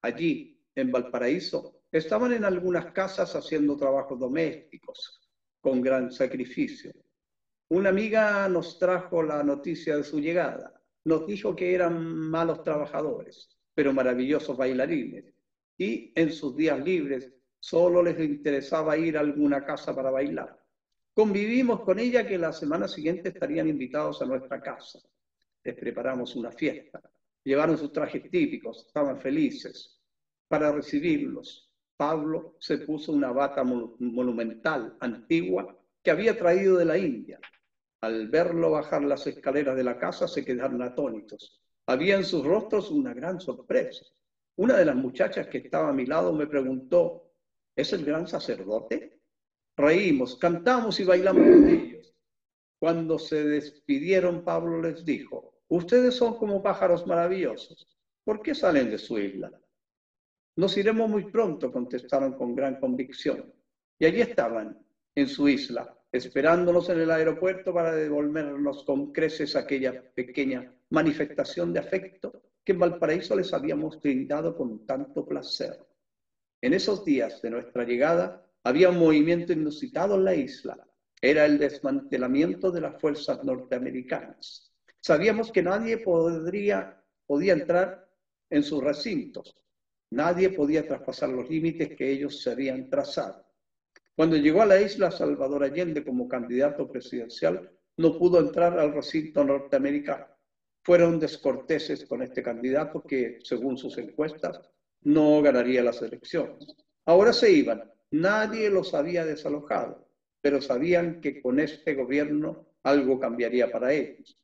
Allí, en Valparaíso, estaban en algunas casas haciendo trabajos domésticos, con gran sacrificio. Una amiga nos trajo la noticia de su llegada. Nos dijo que eran malos trabajadores, pero maravillosos bailarines. Y en sus días libres solo les interesaba ir a alguna casa para bailar. Convivimos con ella que la semana siguiente estarían invitados a nuestra casa. Les preparamos una fiesta. Llevaron sus trajes típicos, estaban felices. Para recibirlos, Pablo se puso una bata monumental, antigua, que había traído de la India. Al verlo bajar las escaleras de la casa, se quedaron atónitos. Había en sus rostros una gran sorpresa. Una de las muchachas que estaba a mi lado me preguntó, ¿es el gran sacerdote? Reímos, cantamos y bailamos con ellos. Cuando se despidieron, Pablo les dijo, ustedes son como pájaros maravillosos. ¿Por qué salen de su isla? Nos iremos muy pronto, contestaron con gran convicción. Y allí estaban, en su isla, esperándonos en el aeropuerto para devolvernos con creces aquella pequeña manifestación de afecto que en Valparaíso les habíamos brindado con tanto placer. En esos días de nuestra llegada había un movimiento inusitado en la isla. Era el desmantelamiento de las fuerzas norteamericanas. Sabíamos que nadie podía entrar en sus recintos. Nadie podía traspasar los límites que ellos se habían trazado. Cuando llegó a la isla, Salvador Allende como candidato presidencial no pudo entrar al recinto norteamericano. Fueron descorteses con este candidato que, según sus encuestas, no ganaría las elecciones. Ahora se iban. Nadie los había desalojado, pero sabían que con este gobierno algo cambiaría para ellos.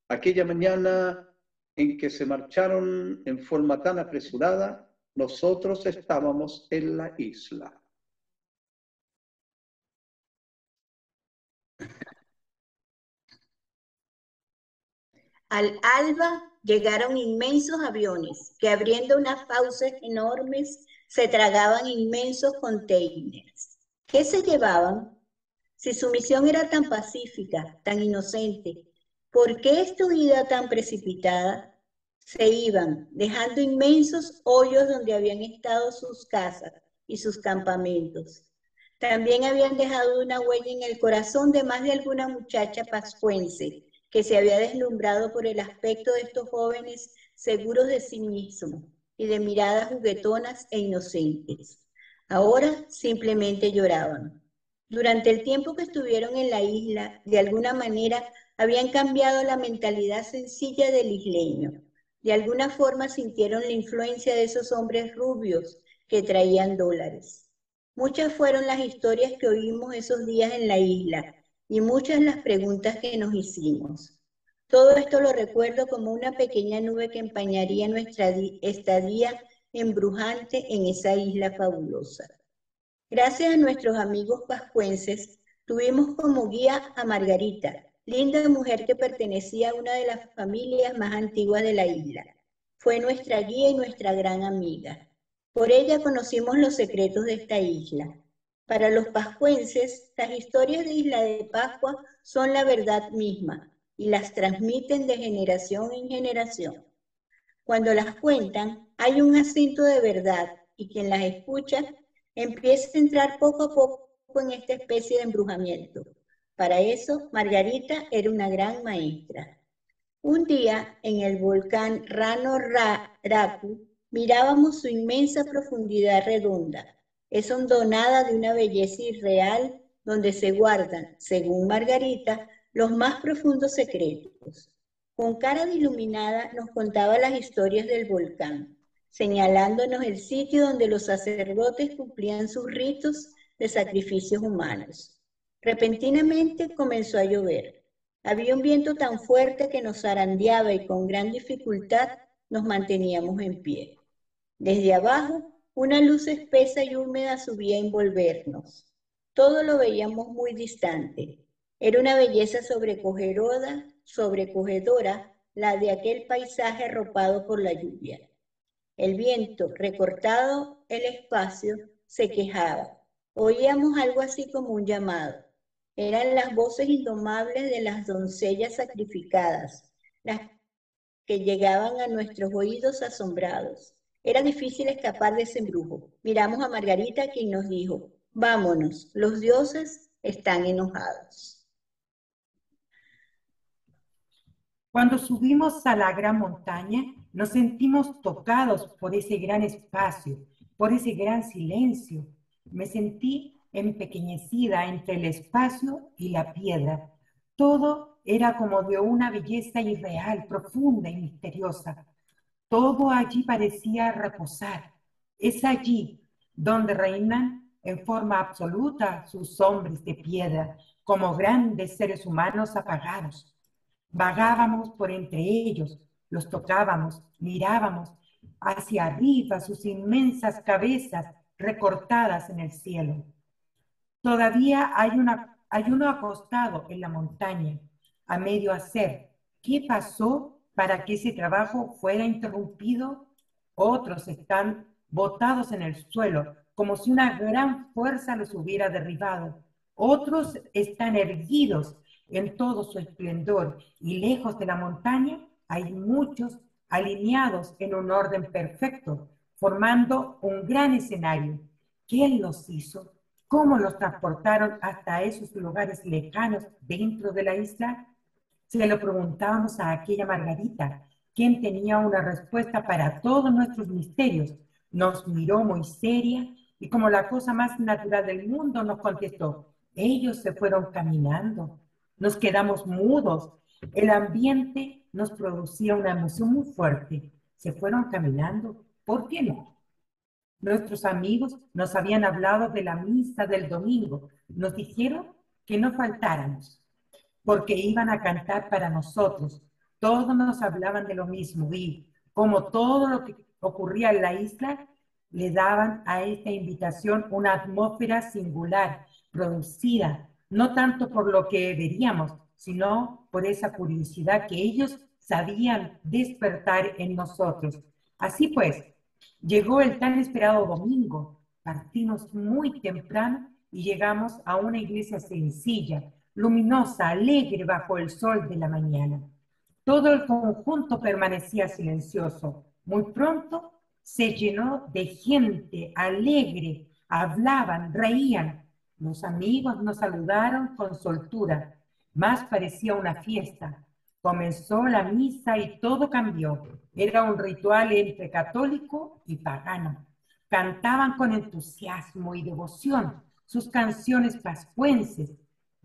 Aquella mañana en que se marcharon en forma tan apresurada, nosotros estábamos en la isla. Al alba llegaron inmensos aviones que, abriendo unas fauces enormes, se tragaban inmensos containers. ¿Qué se llevaban? Si su misión era tan pacífica, tan inocente, ¿por qué esta huida tan precipitada? Se iban, dejando inmensos hoyos donde habían estado sus casas y sus campamentos. También habían dejado una huella en el corazón de más de alguna muchacha pascuense que se había deslumbrado por el aspecto de estos jóvenes seguros de sí mismos y de miradas juguetonas e inocentes. Ahora simplemente lloraban. Durante el tiempo que estuvieron en la isla, de alguna manera habían cambiado la mentalidad sencilla del isleño. De alguna forma sintieron la influencia de esos hombres rubios que traían dólares. Muchas fueron las historias que oímos esos días en la isla y muchas las preguntas que nos hicimos. Todo esto lo recuerdo como una pequeña nube que empañaría nuestra estadía embrujante en esa isla fabulosa. Gracias a nuestros amigos pascuenses, tuvimos como guía a Margarita, linda mujer que pertenecía a una de las familias más antiguas de la isla. Fue nuestra guía y nuestra gran amiga. Por ella conocimos los secretos de esta isla. Para los pascuenses, las historias de Isla de Pascua son la verdad misma y las transmiten de generación en generación. Cuando las cuentan, hay un acento de verdad y quien las escucha empieza a entrar poco a poco en esta especie de embrujamiento. Para eso, Margarita era una gran maestra. Un día, en el volcán Rano Raku, mirábamos su inmensa profundidad redonda. Es hondonada de una belleza irreal donde se guardan, según Margarita, los más profundos secretos. Con cara de iluminada nos contaba las historias del volcán, señalándonos el sitio donde los sacerdotes cumplían sus ritos de sacrificios humanos. Repentinamente comenzó a llover. Había un viento tan fuerte que nos zarandeaba y con gran dificultad nos manteníamos en pie. Desde abajo, una luz espesa y húmeda subía a envolvernos. Todo lo veíamos muy distante. Era una belleza sobrecogedora la de aquel paisaje arropado por la lluvia. El viento, recortado el espacio, se quejaba. Oíamos algo así como un llamado. Eran las voces indomables de las doncellas sacrificadas, las que llegaban a nuestros oídos asombrados. Era difícil escapar de ese embrujo. Miramos a Margarita, quien nos dijo: vámonos, los dioses están enojados. Cuando subimos a la gran montaña, nos sentimos tocados por ese gran espacio, por ese gran silencio. Me sentí empequeñecida entre el espacio y la piedra. Todo era como de una belleza irreal, profunda y misteriosa. Todo allí parecía reposar. Es allí donde reinan en forma absoluta sus hombres de piedra, como grandes seres humanos apagados. Vagábamos por entre ellos, los tocábamos, mirábamos hacia arriba sus inmensas cabezas recortadas en el cielo. Todavía hay uno acostado en la montaña, a medio hacer. ¿Qué pasó para que ese trabajo fuera interrumpido? Otros están botados en el suelo, como si una gran fuerza los hubiera derribado. Otros están erguidos en todo su esplendor, y lejos de la montaña hay muchos alineados en un orden perfecto, formando un gran escenario. ¿Quién los hizo? ¿Cómo los transportaron hasta esos lugares lejanos dentro de la isla? Se lo preguntábamos a aquella Margarita, quien tenía una respuesta para todos nuestros misterios. Nos miró muy seria y como la cosa más natural del mundo nos contestó: ellos se fueron caminando. Nos quedamos mudos. El ambiente nos producía una emoción muy fuerte. Se fueron caminando. ¿Por qué no? Nuestros amigos nos habían hablado de la misa del domingo. Nos dijeron que no faltáramos, porque iban a cantar para nosotros. Todos nos hablaban de lo mismo y como todo lo que ocurría en la isla, le daban a esta invitación una atmósfera singular, producida no tanto por lo que veríamos, sino por esa curiosidad que ellos sabían despertar en nosotros. Así pues, llegó el tan esperado domingo. Partimos muy temprano y llegamos a una iglesia sencilla, luminosa, alegre bajo el sol de la mañana. Todo el conjunto permanecía silencioso. Muy pronto se llenó de gente alegre, hablaban, reían. Los amigos nos saludaron con soltura, más parecía una fiesta. Comenzó la misa y todo cambió. Era un ritual entre católico y pagano. Cantaban con entusiasmo y devoción sus canciones pascuenses.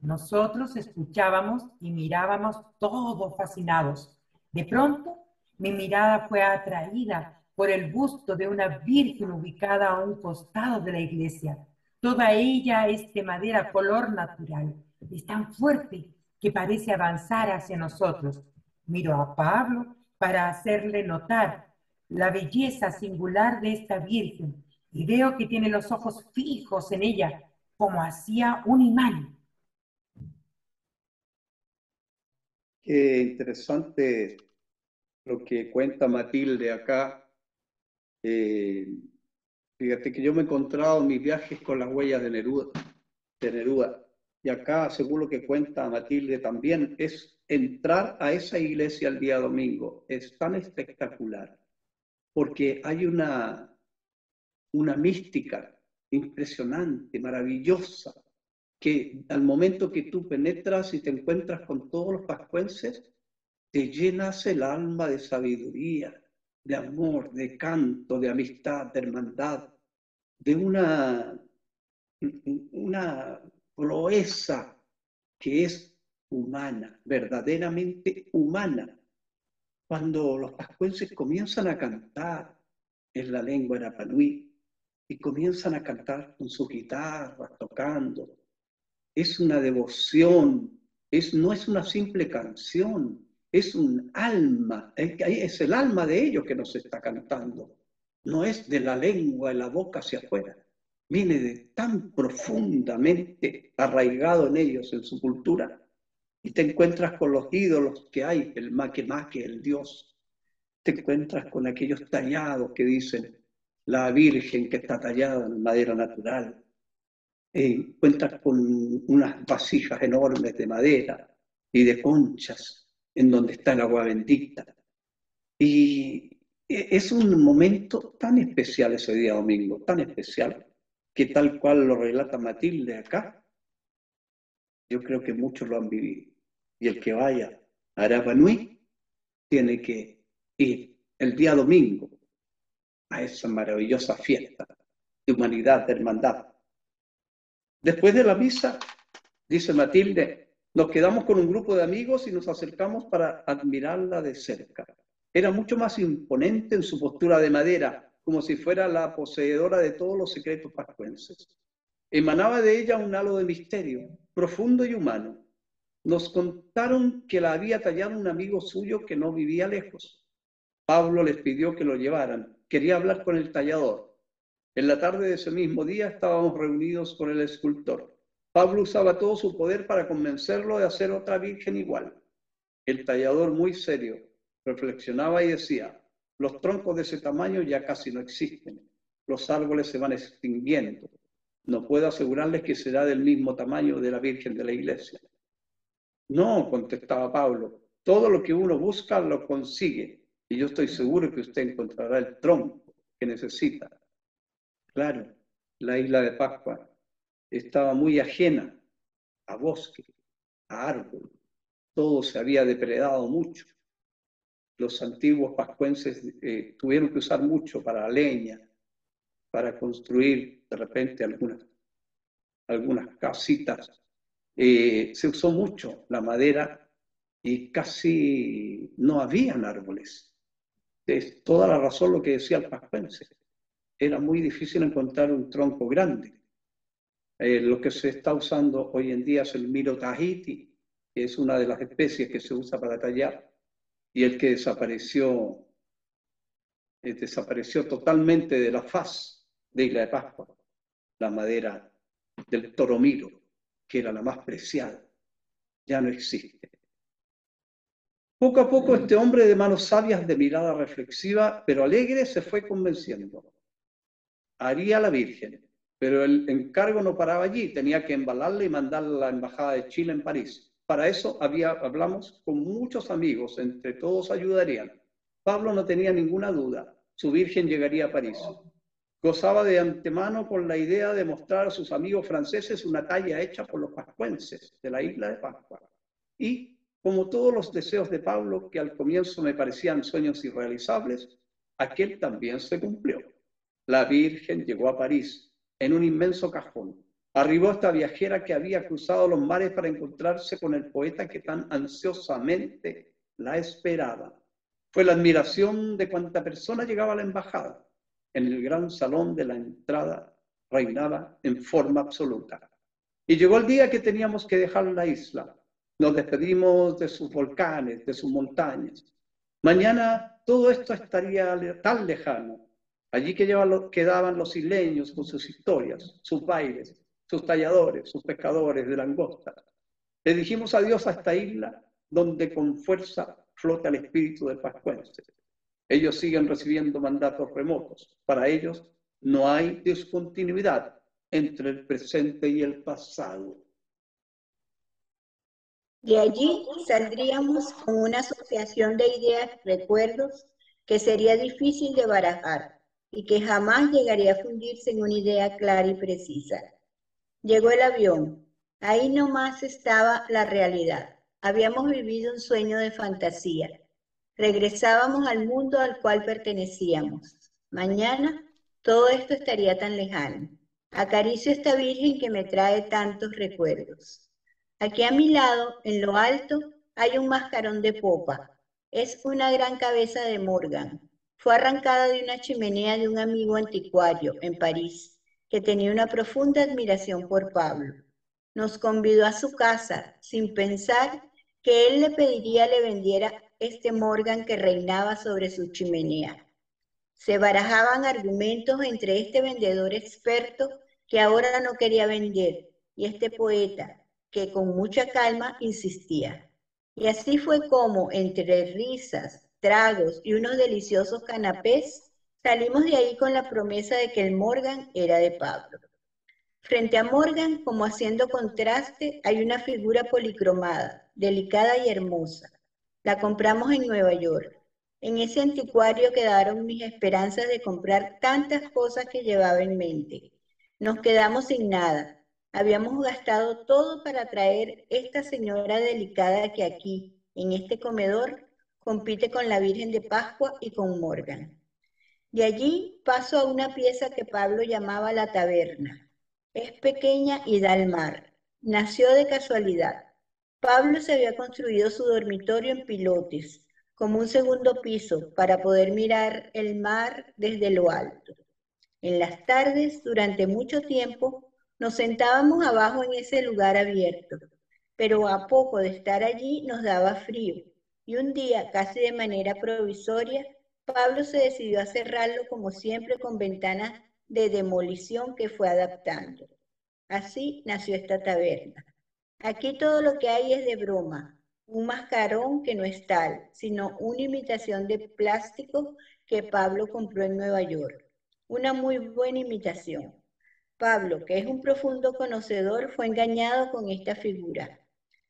Nosotros escuchábamos y mirábamos todos fascinados. De pronto, mi mirada fue atraída por el busto de una virgen ubicada a un costado de la iglesia. Toda ella es de madera color natural. Es tan fuerte que parece avanzar hacia nosotros. Miro a Pablo para hacerle notar la belleza singular de esta virgen y veo que tiene los ojos fijos en ella, como hacía un imán. Qué interesante lo que cuenta Matilde acá. Fíjate que yo me he encontrado en mis viajes con las huellas de Neruda. Y acá, según lo que cuenta Matilde también, es entrar a esa iglesia el día domingo. Es tan espectacular, porque hay una mística impresionante, maravillosa, que al momento que tú penetras y te encuentras con todos los pascuenses, te llenas el alma de sabiduría, de amor, de canto, de amistad, de hermandad, de una proeza que es humana, verdaderamente humana. Cuando los pascuenses comienzan a cantar en la lengua arapanui y comienzan a cantar con sus guitarras, tocando, es una devoción, no es una simple canción, es un alma, es el alma de ellos que nos está cantando, no es de la lengua, de la boca hacia afuera, viene de tan profundamente arraigado en ellos, en su cultura, y te encuentras con los ídolos que hay, el maque, el dios, te encuentras con aquellos tallados que dicen la Virgen que está tallada en madera natural, cuentas con unas vasijas enormes de madera y de conchas en donde está el agua bendita. Y es un momento tan especial ese día domingo, tan especial, que tal cual lo relata Matilde acá, yo creo que muchos lo han vivido. Y el que vaya a Rapa Nui tiene que ir el día domingo a esa maravillosa fiesta de humanidad, de hermandad. Después de la misa, dice Matilde, nos quedamos con un grupo de amigos y nos acercamos para admirarla de cerca. Era mucho más imponente en su postura de madera, como si fuera la poseedora de todos los secretos pascuenses. Emanaba de ella un halo de misterio, profundo y humano. Nos contaron que la había tallado un amigo suyo que no vivía lejos. Pablo les pidió que lo llevaran. Quería hablar con el tallador. En la tarde de ese mismo día estábamos reunidos con el escultor. Pablo usaba todo su poder para convencerlo de hacer otra virgen igual. El tallador, muy serio, reflexionaba y decía, los troncos de ese tamaño ya casi no existen. Los árboles se van extinguiendo. No puedo asegurarles que será del mismo tamaño de la Virgen de la Iglesia. No, contestaba Pablo, todo lo que uno busca lo consigue. Y yo estoy seguro que usted encontrará el tronco que necesita. Claro, la isla de Pascua estaba muy ajena a bosque, a árbol. Todo se había depredado mucho. Los antiguos pascuenses tuvieron que usar mucho para la leña, para construir de repente algunas casitas. Se usó mucho la madera y casi no habían árboles. Es toda la razón lo que decía el pascuense. Era muy difícil encontrar un tronco grande. Lo que se está usando hoy en día es el Miro Tahiti, que es una de las especies que se usa para tallar, y el que desapareció totalmente de la faz de Isla de Pascua, la madera del toromiro, que era la más preciada, ya no existe. Poco a poco este hombre de manos sabias, de mirada reflexiva, pero alegre, se fue convenciendo. Haría la Virgen, pero el encargo no paraba allí, tenía que embalarla y mandarla a la Embajada de Chile en París. Para eso hablamos con muchos amigos, entre todos ayudarían. Pablo no tenía ninguna duda, su Virgen llegaría a París. Gozaba de antemano con la idea de mostrar a sus amigos franceses una talla hecha por los pascuenses de la isla de Pascua. Y, como todos los deseos de Pablo, que al comienzo me parecían sueños irrealizables, aquel también se cumplió. La Virgen llegó a París en un inmenso cajón. Arribó esta viajera que había cruzado los mares para encontrarse con el poeta que tan ansiosamente la esperaba. Fue la admiración de cuanta persona llegaba a la embajada. En el gran salón de la entrada reinaba en forma absoluta. Y llegó el día que teníamos que dejar la isla. Nos despedimos de sus volcanes, de sus montañas. Mañana todo esto estaría tan lejano. Allí quedaban los isleños con sus historias, sus bailes, sus talladores, sus pescadores de langostas. Le dijimos adiós a esta isla donde con fuerza flota el espíritu del pascuense. Ellos siguen recibiendo mandatos remotos. Para ellos no hay discontinuidad entre el presente y el pasado. De allí saldríamos con una asociación de ideas, recuerdos, que sería difícil de barajar y que jamás llegaría a fundirse en una idea clara y precisa. Llegó el avión. Ahí nomás estaba la realidad. Habíamos vivido un sueño de fantasía. Regresábamos al mundo al cual pertenecíamos. Mañana todo esto estaría tan lejano. Acaricio esta virgen que me trae tantos recuerdos. Aquí a mi lado, en lo alto, hay un mascarón de popa. Es una gran cabeza de Morgan. Fue arrancada de una chimenea de un amigo anticuario en París, que tenía una profunda admiración por Pablo. Nos convidó a su casa, sin pensar que él le pediría le vendiera este Morgan que reinaba sobre su chimenea. Se barajaban argumentos entre este vendedor experto que ahora no quería vender y este poeta que con mucha calma insistía. Y así fue como, entre risas, tragos y unos deliciosos canapés, salimos de ahí con la promesa de que el Morgan era de Pablo. Frente a Morgan, como haciendo contraste, hay una figura policromada, delicada y hermosa. La compramos en Nueva York. En ese anticuario quedaron mis esperanzas de comprar tantas cosas que llevaba en mente. Nos quedamos sin nada. Habíamos gastado todo para traer esta señora delicada que aquí, en este comedor, compite con la Virgen de Pascua y con Morgan. De allí paso a una pieza que Pablo llamaba la taberna. Es pequeña y da al mar. Nació de casualidad. Pablo se había construido su dormitorio en pilotes, como un segundo piso, para poder mirar el mar desde lo alto. En las tardes, durante mucho tiempo, nos sentábamos abajo en ese lugar abierto, pero a poco de estar allí nos daba frío, y un día, casi de manera provisoria, Pablo se decidió a cerrarlo como siempre con ventanas de demolición que fue adaptando. Así nació esta taberna. Aquí todo lo que hay es de broma, un mascarón que no es tal, sino una imitación de plástico que Pablo compró en Nueva York. Una muy buena imitación. Pablo, que es un profundo conocedor, fue engañado con esta figura.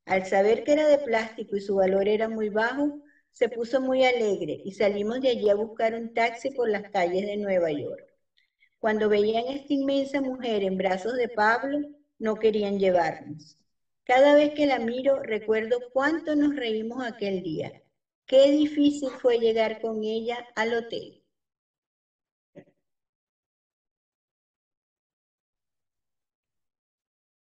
Al saber que era de plástico y su valor era muy bajo, se puso muy alegre y salimos de allí a buscar un taxi por las calles de Nueva York. Cuando veían esta inmensa mujer en brazos de Pablo, no querían llevarnos. Cada vez que la miro, recuerdo cuánto nos reímos aquel día. Qué difícil fue llegar con ella al hotel.